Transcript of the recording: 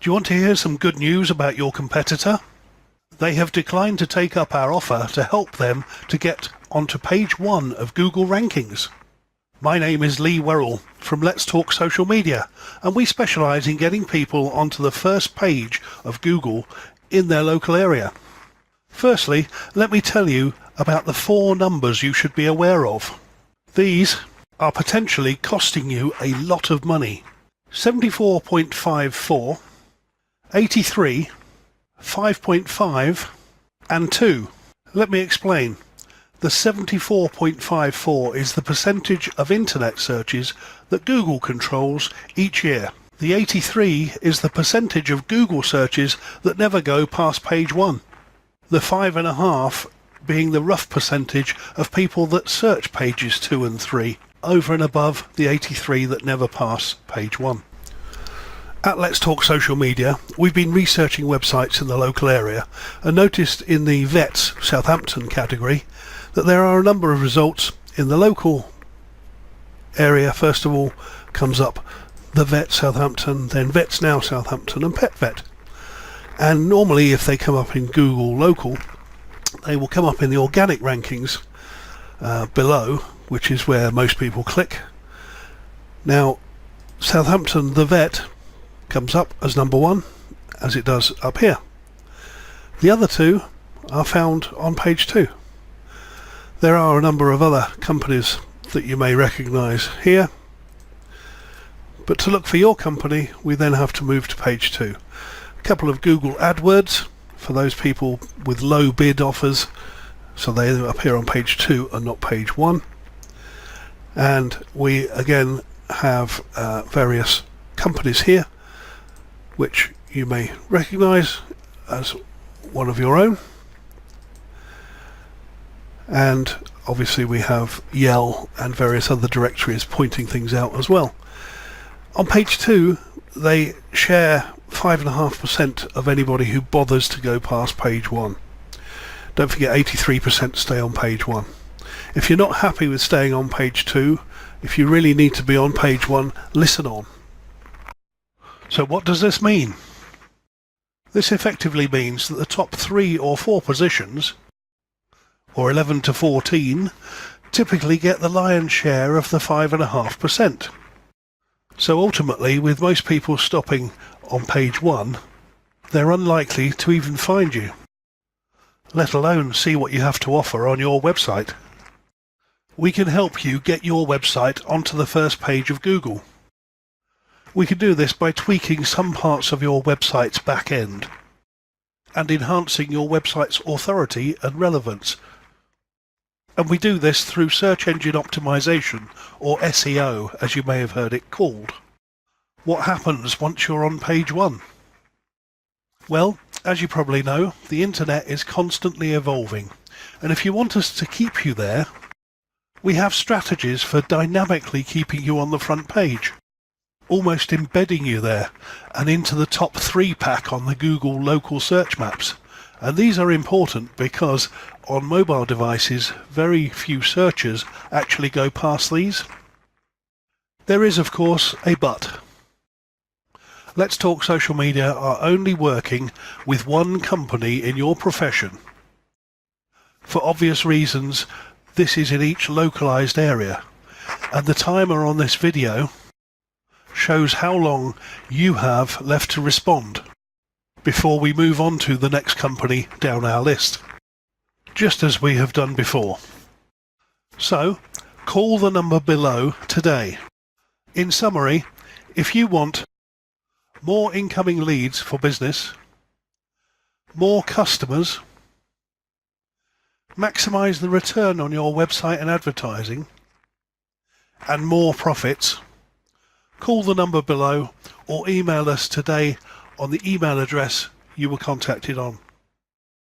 Do you want to hear some good news about your competitor? They have declined to take up our offer to help them to get onto page 1 of Google rankings. My name is Lee Werrell from Let's Talk Social Media, and we specialise in getting people onto the first page of Google in their local area. Firstly, let me tell you about the 4 numbers you should be aware of. These are potentially costing you a lot of money. 74.54, 83, 5.5 and 2. Let me explain. The 74.54 is the percentage of internet searches that Google controls each year. The 83 is the percentage of Google searches that never go past page 1. The 5.5 being the rough percentage of people that search pages 2 and 3, over and above the 83 that never pass page 1. At Let's Talk Social Media, we've been researching websites in the local area and noticed in the Vets Southampton category that there are a number of results in the local area. First of all comes up the Vet Southampton, then Vets Now Southampton and Pet Vet. And normally if they come up in Google local, they will come up in the organic rankings below, which is where most people click. Now Southampton the Vet comes up as number 1, as it does up here. The other 2 are found on page 2. There are a number of other companies that you may recognise here, but to look for your company we then have to move to page 2. A couple of Google AdWords for those people with low bid offers, so they appear on page 2 and not page 1. And we again have various companies here which you may recognise as one of your own, and obviously we have Yell and various other directories pointing things out as well. On page 2 they share 5.5% of anybody who bothers to go past page 1. Don't forget 83% stay on page 1. If you're not happy with staying on page 2, if you really need to be on page 1, listen on. So what does this mean? This effectively means that the top 3 or 4 positions, or 11 to 14, typically get the lion's share of the 5.5%. So ultimately, with most people stopping on page 1, they're unlikely to even find you, let alone see what you have to offer on your website. We can help you get your website onto the first page of Google. We can do this by tweaking some parts of your website's back end and enhancing your website's authority and relevance. And we do this through search engine optimization, or SEO as you may have heard it called. What happens once you're on page 1? Well, as you probably know, the internet is constantly evolving, and if you want us to keep you there, we have strategies for dynamically keeping you on the front page, almost embedding you there and into the top 3 pack on the Google local search maps. And these are important because on mobile devices very few searchers actually go past these. There is of course a but. Let's Talk Social Media are only working with one company in your profession. For obvious reasons, this is in each localized area, and the timer on this video shows how long you have left to respond before we move on to the next company down our list, just as we have done before. So, call the number below today. In summary, if you want more incoming leads for business, more customers, maximize the return on your website and advertising, and more profits, call the number below or email us today on the email address you were contacted on.